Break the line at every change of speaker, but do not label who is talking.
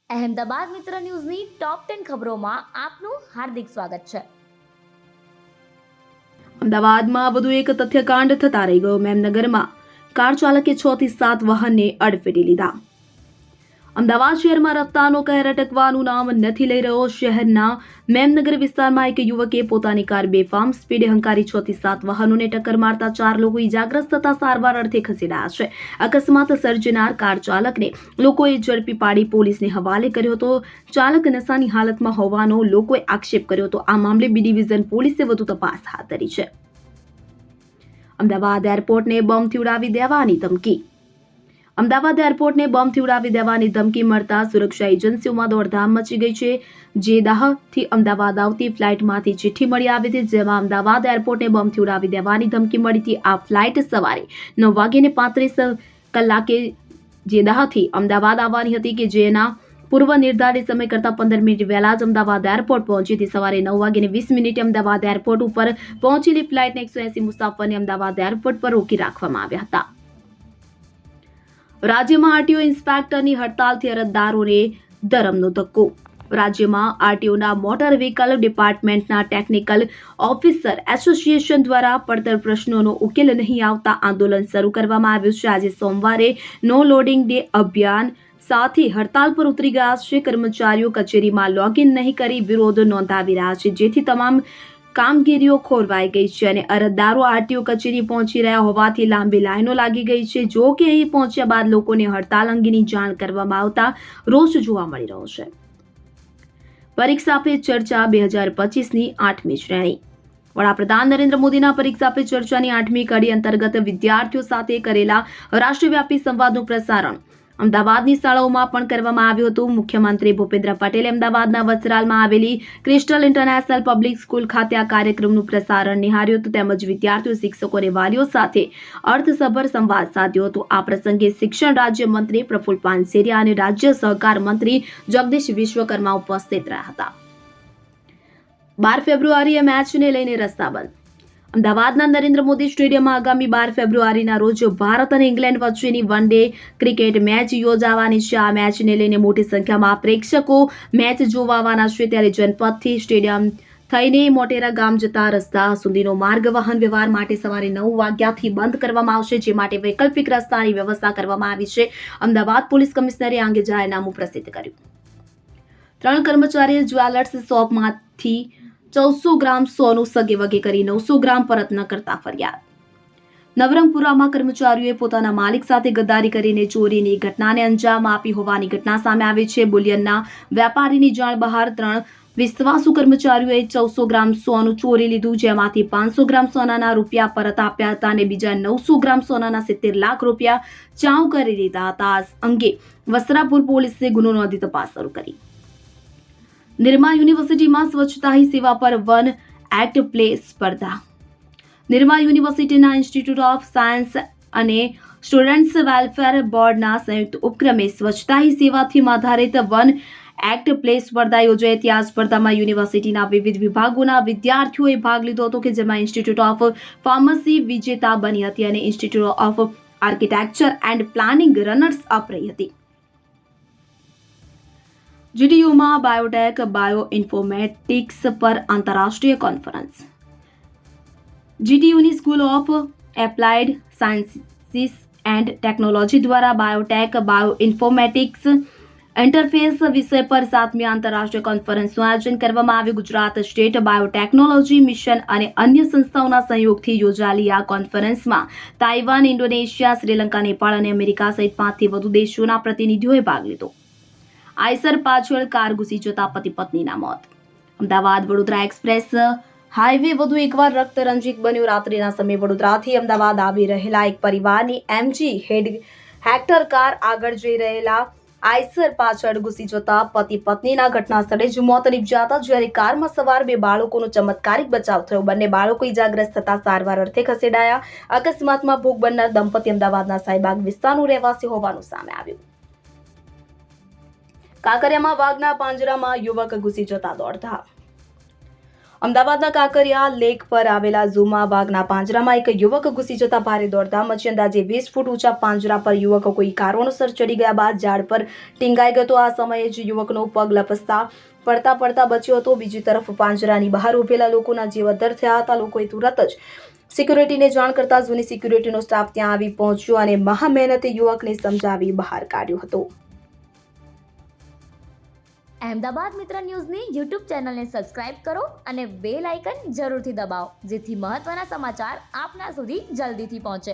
અહેમદાબાદ મિત્ર ન્યૂઝની ટોપ 10 ખબરોમાં આપનું હાર્દિક સ્વાગત છે.
અમદાવાદમાં વધુ એક તથ્યકાંડ થતા રહી ગયો. મેમનગરમાં કાર ચાલકે 6 થી 7 વાહનને અડફેટે લીધા. અમદાવાદ શહેરમાં રસ્તાનો કહેર અટકવાનું નામ નથી લઈ રહ્યો. શહેરના મેમનગર વિસ્તારમાં એક યુવકે પોતાની કાર બેફામ સ્પીડે હંકારી 6 થી 7 વાહનોને ટક્કર મારતા 4 લોકો ઇજાગ્રસ્ત થતા સારવાર અર્થે ખસેડાયા છે. અકસ્માત સર્જનાર કાર ચાલકને લોકોએ ઝડપી પાડી પોલીસને હવાલે કર્યો હતો. ચાલક નશાની હાલતમાં હોવાનો લોકોએ આક્ષેપ કર્યો હતો. આ મામલે બી ડિવિઝન પોલીસે વધુ તપાસ હાથ ધરી છે. અમદાવાદ એરપોર્ટને બોમ્બથી ઉડાવી દેવાની ધમકી. અમદાવાદ એરપોર્ટને બોમ્બથી ઉડાવી દેવાની ધમકી મળતા સુરક્ષા એજન્સીઓમાં દોડધામ મચી ગઈ છે. જેદાહથી અમદાવાદ આવતી ફ્લાઇટમાંથી ચિઠ્ઠી મળી આવી હતી, જેમાં અમદાવાદ એરપોર્ટને બોમ્બથી ઉડાવી દેવાની ધમકી મળી હતી. આ ફ્લાઇટ સવારે 9:35 જેદાહથી અમદાવાદ આવવાની હતી કે જેના પૂર્વ નિર્ધારિત સમય કરતા 15 મિનિટ વહેલા જ અમદાવાદ એરપોર્ટ પહોંચી હતી. સવારે 9:20 અમદાવાદ એરપોર્ટ ઉપર પહોંચેલી ફ્લાઇટના 180 મુસાફરને અમદાવાદ એરપોર્ટ પર રોકી રાખવામાં આવ્યા હતા. રાજ્યમાં આરટીઓ ઇન્સ્પેક્ટરની હડતાલથી અરજદારોને ધરમનો ધક્કો. રાજ્યમાં આરટીઓના મોટર વ્હીકલ ડિપાર્ટમેન્ટના ટેકનિકલ ઓફિસર એસોસિએશન દ્વારા પડતર પ્રશ્નોનો ઉકેલ નહીં આવતા આંદોલન શરૂ કરવામાં આવ્યું છે. આજે સોમવારે નો લોડિંગ ડે અભિયાન સાથે હડતાલ પર ઉતરી ગયા છે. કર્મચારીઓ કચેરીમાં લોગિન નહીં કરી વિરોધ નોંધાવી રહ્યા છે, જેથી તમામ કામગીરીઓ ખોરવાઈ ગઈ છે અને અરજદારો આરટીઓ કચેરી પહોંચી રહ્યા હોવાથી લાંબી લાઈનો લાગી ગઈ છે. જો કે અહીં પહોંચ્યા બાદ લોકોને હડતાલ અંગેની જાણ કરવામાં આવતા રોષ જોવા મળી રહ્યો છે. પરીક્ષા પે ચર્ચા 2025ની 8મી શ્રેણી. વડાપ્રધાન નરેન્દ્ર મોદીના પરીક્ષા પે ચર્ચાની 8મી કડી અંતર્ગત વિદ્યાર્થીઓ સાથે કરેલા રાષ્ટ્રવ્યાપી સંવાદનું પ્રસારણ અમદાવાદની શાળાઓમાં પણ કરવામાં આવ્યું હતું. મુખ્યમંત્રી ભૂપેન્દ્ર પટેલે અમદાવાદના વસ્ત્રાલમાં આવેલી ક્રિસ્ટલ ઇન્ટરનેશનલ પબ્લિક સ્કૂલ ખાતે આ કાર્યક્રમનું પ્રસારણ નિહાળ્યું હતું, તેમજ વિદ્યાર્થીઓ, શિક્ષકો અને વાલીઓ સાથે અર્થસભર સંવાદ સાધ્યો હતો. આ પ્રસંગે શિક્ષણ રાજ્યમંત્રી પ્રફુલ્લ પાનસેરિયા અને રાજ્ય સહકાર મંત્રી જગદીશ વિશ્વકર્મા ઉપસ્થિત રહ્યા હતા. 12 ફેબ્રુઆરીએ મેચને લઈને રસ્તાબંધ. અમદાવાદના નરેન્દ્ર મોદી સ્ટેડિયમમાં આગામી 12 ફેબ્રુઆરીના રોજ ભારત અને ઇંગ્લેન્ડ વચ્ચેની વન ડે ક્રિકેટ મેચ યોજાવાની છે. આ મેચને લઈને મોટી સંખ્યામાં પ્રેક્ષકો મેચ જોવા આવવાના છે. ત્યારે જનપથથી સ્ટેડિયમ થઈને મોટેરા ગામ જતા રસ્તા સુધીનો માર્ગ વાહન વ્યવહાર માટે સવારે 9 વાગ્યાથી બંધ કરવામાં આવશે, જે માટે વૈકલ્પિક રસ્તાની વ્યવસ્થા કરવામાં આવી છે. અમદાવાદ પોલીસ કમિશનરે આ અંગે જાહેરનામું પ્રસિદ્ધ કર્યું. 3 કર્મચારીએ જ્વેલર્સ શોપમાંથી 1400 ગ્રામ સોનું સગેવગે કરી 900 ગ્રામ પરત ન કરતા ફરિયાદ. નવરંગપુરામાં કર્મચારીઓએ પોતાના માલિક સાથે ગદ્દારી કરીને ચોરીની ઘટનાને અંજામ આપી હોવાની ઘટના સામે આવી છે. બુલિયનના વેપારીની જાણ બહાર 3 વિશ્વાસુ કર્મચારીઓએ 1400 ગ્રામ સોનું ચોરી લીધું, જેમાંથી 500 ગ્રામ સોનાના રૂપિયા પરત આપ્યા હતા અને બીજા 900 ગ્રામ સોનાના 70 લાખ રૂપિયા ચાઉ કરી લીધા હતા. આ અંગે વસ્ત્રાપુર પોલીસે ગુનો નોંધી તપાસ શરૂ કરી. નિરમા યુનિવર્સિટીમાં સ્વચ્છતા હી સેવા પર 1 એક્ટ પ્લે સ્પર્ધા. નિરમા યુનિવર્સિટીના ઇન્સ્ટિટ્યૂટ ઓફ સાયન્સ અને સ્ટુડન્ટ્સ વેલફેર બોર્ડના સંયુક્ત ઉપક્રમે સ્વચ્છતા હી સેવા થીમ આધારિત 1 એક્ટ પ્લે સ્પર્ધા યોજાઈ હતી. આ સ્પર્ધામાં યુનિવર્સિટીના વિવિધ વિભાગોના વિદ્યાર્થીઓએ ભાગ લીધો હતો, કે જેમાં ઇન્સ્ટિટ્યૂટ ઓફ ફાર્મસી વિજેતા બની હતી અને institute of architecture and planning runners up રહી હતી. જીટીયુમાં બાયોટેક બાયો ઇન્ફોર્મેટિક્સ પર આંતરરાષ્ટ્રીય કોન્ફરન્સ. જીટીયુની school of applied sciences and technology દ્વારા બાયોટેક બાયો ઇન્ફોર્મેટિક્સ ઇન્ટરફેસ વિષય પર 7મી આંતરરાષ્ટ્રીય કોન્ફરન્સનું આયોજન કરવામાં આવ્યું. ગુજરાત સ્ટેટ બાયોટેકનોલોજી મિશન અને અન્ય સંસ્થાઓના સહયોગથી યોજાયેલી આ કોન્ફરન્સમાં તાઇવાન, ઇન્ડોનેશિયા, શ્રીલંકા, નેપાળ અને અમેરિકા સહિત 5થી વધુ દેશોના પ્રતિનિધિઓએ ભાગ લીધો. આઈસર પાછળ કાર ઘૂસી જતા પતિ પત્નીના મોત. અમદાવાદ વડોદરા એક્સપ્રેસ હાઈવે વધુ એકવાર રક્તરંજિત બન્યો. રાત્રિના સમયે વડોદરાથી અમદાવાદ આવી રહેલા એક પરિવારની એમજી હેક્ટર કાર આગળ જઈ રહેલા આઈસર પાછળ ઘૂસી જતા પતિ પત્નીના ઘટના સ્થળે જ મોત નીપજ્યા હતા. જ્યારે કારમાં સવાર 2 બાળકોનો ચમત્કારિક બચાવ થયો. બંને બાળકો ઇજાગ્રસ્ત થતા સારવાર અર્થે ખસેડાયા. અકસ્માતમાં ભોગ બનનાર દંપતી અમદાવાદના સાઈબાગ વિસ્તારનું રહેવાસી હોવાનું સામે આવ્યું. કાંકરિયામાં વાઘના પાંજરામાં યુવક ઘૂસી જતા દોડધામ. અમદાવાદના કાંકરિયા લેક પર આવેલા ઝુમા બાગના પાંજરામાં એક યુવક ઘૂસી જતા ભારે દોડધામ મચી. અંદાજે 20 ફૂટ ઊંચા પાંજરા પર યુવક કોઈ કારણોસર ચડી ગયા બાદ ઝાડ પર ટીંગાઈ ગયો. આ સમયે જ યુવકનો પગ લપસતા પડતા બચ્યો હતો. બીજી તરફ પાંજરાની બહાર ઉભેલા લોકોના જીવ અદ્ધર થયા હતા. લોકોએ તુરંત જ સિક્યુરિટીને જાણ કરતા જૂની સિક્યુરિટીનો સ્ટાફ ત્યાં આવી પહોંચ્યો અને મહા મહેનતે યુવકને સમજાવી બહાર કાઢ્યો હતો.
અહેમદાબાદ મિત્ર ન્યૂઝની યુટ્યુબ ચેનલને સબસ્ક્રાઇબ કરો અને બેલ આઇકન જરૂરથી દબાવો, જેથી મહત્ત્વના સમાચાર આપના સુધી જલ્દીથી પહોંચે.